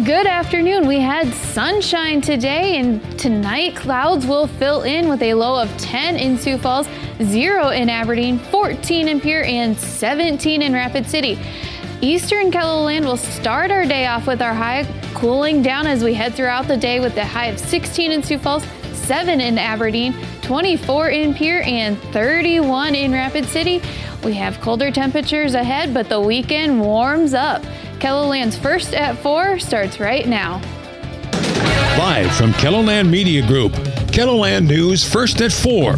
Good afternoon. We had sunshine today, and tonight clouds will fill in with a low of 10 in Sioux Falls, 0 in Aberdeen, 14 in Pierre, and 17 in Rapid City. Eastern KELOLAND will start our day off with our high, cooling down as we head throughout the day with a high of 16 in Sioux Falls, 7 in Aberdeen, 24 in Pierre, and 31 in Rapid City. We have colder temperatures ahead, but the weekend warms up. KELOLAND's First at 4 starts right now. Live from KELOLAND Media Group, KELOLAND News First at 4.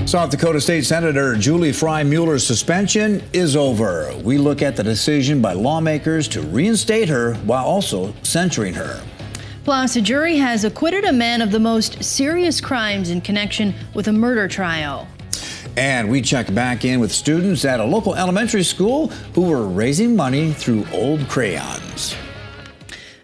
South Dakota State Senator Julie Frye-Mueller's suspension is over. We look at the decision by lawmakers to reinstate her while also censuring her. Plus, a jury has acquitted a man of the most serious crimes in connection with a murder trial. And we check back in with students at a local elementary school who were raising money through old crayons.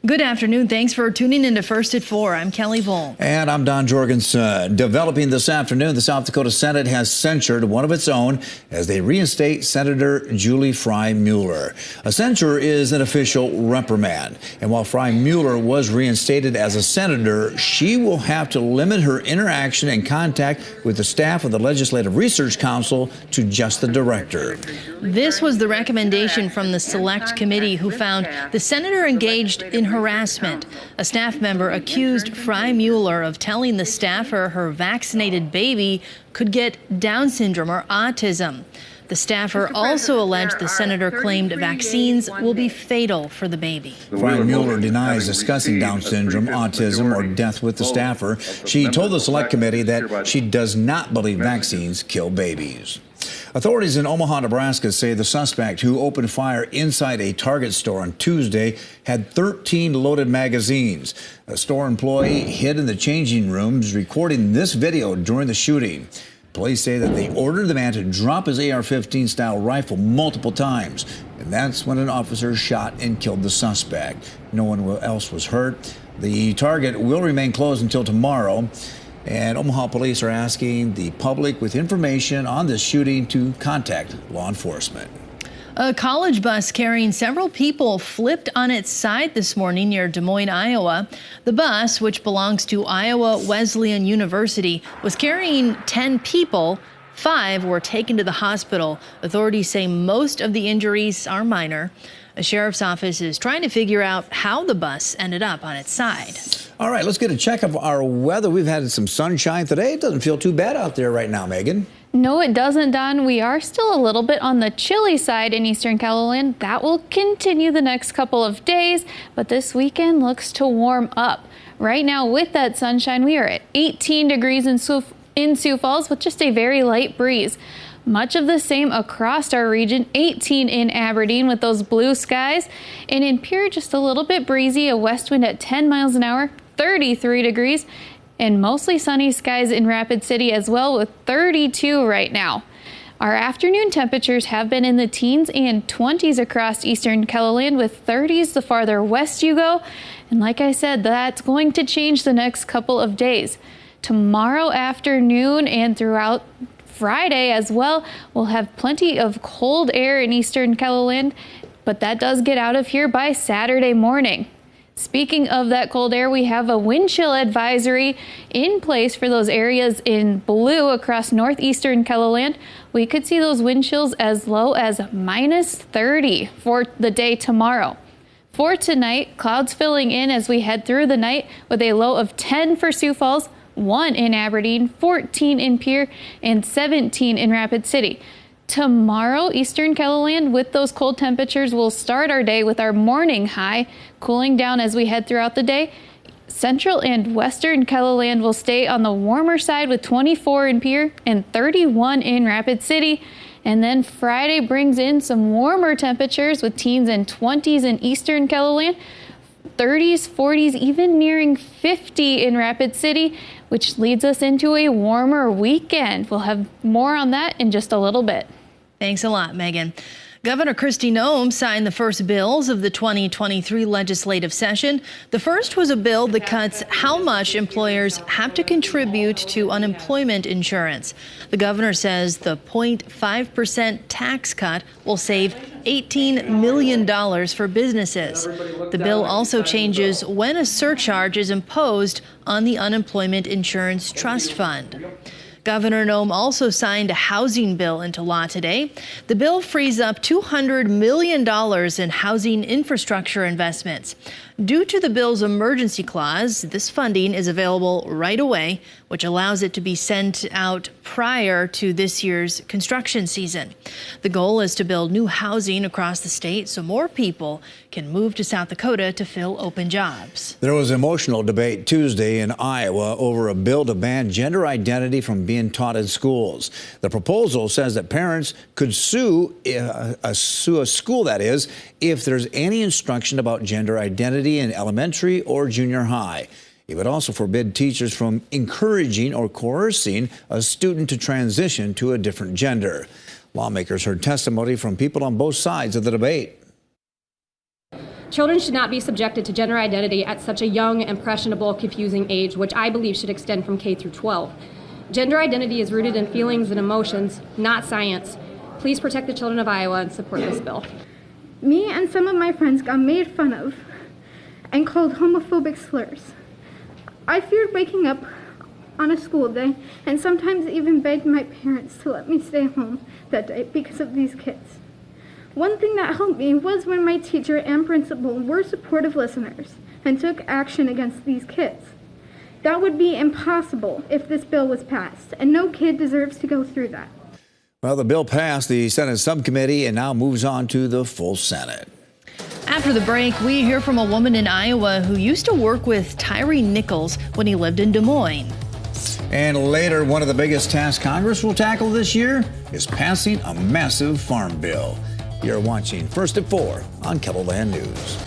Good afternoon. Thanks for tuning into First at 4. I'm Kelly Volk. And I'm Don Jorgensen. Developing this afternoon, the South Dakota Senate has censured one of its own as they reinstate Senator Julie Frye-Mueller. A censure is an official reprimand. And while Frye-Mueller was reinstated as a senator, she will have to limit her interaction and contact with the staff of the Legislative Research Council to just the director. This was the recommendation from the Select Committee, who found the senator engaged in harassment. A staff member accused Frye-Mueller of telling the staffer her vaccinated baby could get Down syndrome or autism. The staffer also alleged the senator claimed vaccines will be fatal for the baby. Frye-Mueller denies discussing Down syndrome, autism, or death with the staffer. She told the Select Committee that she does not believe vaccines kill babies. Authorities in Omaha, Nebraska say the suspect who opened fire inside a Target store on Tuesday had 13 loaded magazines. A store employee hid in the changing rooms recording this video during the shooting. Police say that they ordered the man to drop his AR-15 style rifle multiple times, and that's when an officer shot and killed the suspect. No one else was hurt. The Target will remain closed until tomorrow. And Omaha police are asking the public with information on this shooting to contact law enforcement. A college bus carrying several people flipped on its side this morning near Des Moines, Iowa. The bus, which belongs to Iowa Wesleyan University, was carrying 10 people. 5 were taken to the hospital. Authorities say most of the injuries are minor. A sheriff's office is trying to figure out how the bus ended up on its side. All right, let's get a check of our weather. We've had some sunshine today. It doesn't feel too bad out there right now, Megan. No, it doesn't, Don. We are still a little bit on the chilly side in Eastern KELOLAND. That will continue the next couple of days, but this weekend looks to warm up. Right now, with that sunshine, we are at 18 degrees in Sioux Falls with just a very light breeze. Much of the same across our region, 18 in Aberdeen with those blue skies. And in Pierre, just a little bit breezy, a west wind at 10 miles an hour, 33 degrees. And mostly sunny skies in Rapid City as well with 32 right now. Our afternoon temperatures have been in the teens and 20s across Eastern KELOLAND with 30s the farther west you go. And like I said, that's going to change the next couple of days. Tomorrow afternoon and throughout Friday as well, we'll have plenty of cold air in Eastern KELOLAND, but that does get out of here by Saturday morning. Speaking of that cold air, we have a wind chill advisory in place for those areas in blue across northeastern KELOLAND. We could see those wind chills as low as -30 for the day tomorrow. For tonight, clouds filling in as we head through the night with a low of 10 for Sioux Falls, 1 in Aberdeen, 14 in Pierre, and 17 in Rapid City. Tomorrow, Eastern KELOLAND, with those cold temperatures, we'll start our day with our morning high, cooling down as we head throughout the day. Central and Western KELOLAND will stay on the warmer side with 24 in Pierre and 31 in Rapid City. And then Friday brings in some warmer temperatures with teens and 20s in Eastern KELOLAND. 30s, 40s, even nearing 50 in Rapid City, which leads us into a warmer weekend. We'll have more on that in just a little bit. Thanks a lot, Megan. Governor Noem signed the first bills of the 2023 legislative session. The first was a bill that cuts how much employers have to contribute to unemployment insurance. The governor says the 0.5% tax cut will save $18 million for businesses. The bill also changes when a surcharge is imposed on the unemployment insurance trust fund. Governor Noem also signed a housing bill into law today. The bill frees up $200 million in housing infrastructure investments. Due to the bill's emergency clause, this funding is available right away, which allows it to be sent out prior to this year's construction season. The goal is to build new housing across the state so more people can move to South Dakota to fill open jobs. There was emotional debate Tuesday in Iowa over a bill to ban gender identity from being taught in schools. The proposal says that parents could sue a school, that is, if there's any instruction about gender identity in elementary or junior high. It would also forbid teachers from encouraging or coercing a student to transition to a different gender. Lawmakers heard testimony from people on both sides of the debate. Children should not be subjected to gender identity at such a young, impressionable, confusing age, which I believe should extend from K through 12. Gender identity is rooted in feelings and emotions, not science. Please protect the children of Iowa and support this bill. Me and some of my friends got made fun of and called homophobic slurs. I feared waking up on a school day and sometimes even begged my parents to let me stay home that day because of these kids. One thing that helped me was when my teacher and principal were supportive listeners and took action against these kids. That would be impossible if this bill was passed, and no kid deserves to go through that. Well, the bill passed the Senate subcommittee and now moves on to the full Senate. After the break, we hear from a woman in Iowa who used to work with Tyree Nichols when he lived in Des Moines. And later, one of the biggest tasks Congress will tackle this year is passing a massive farm bill. You're watching First at 4 on KELOLAND News.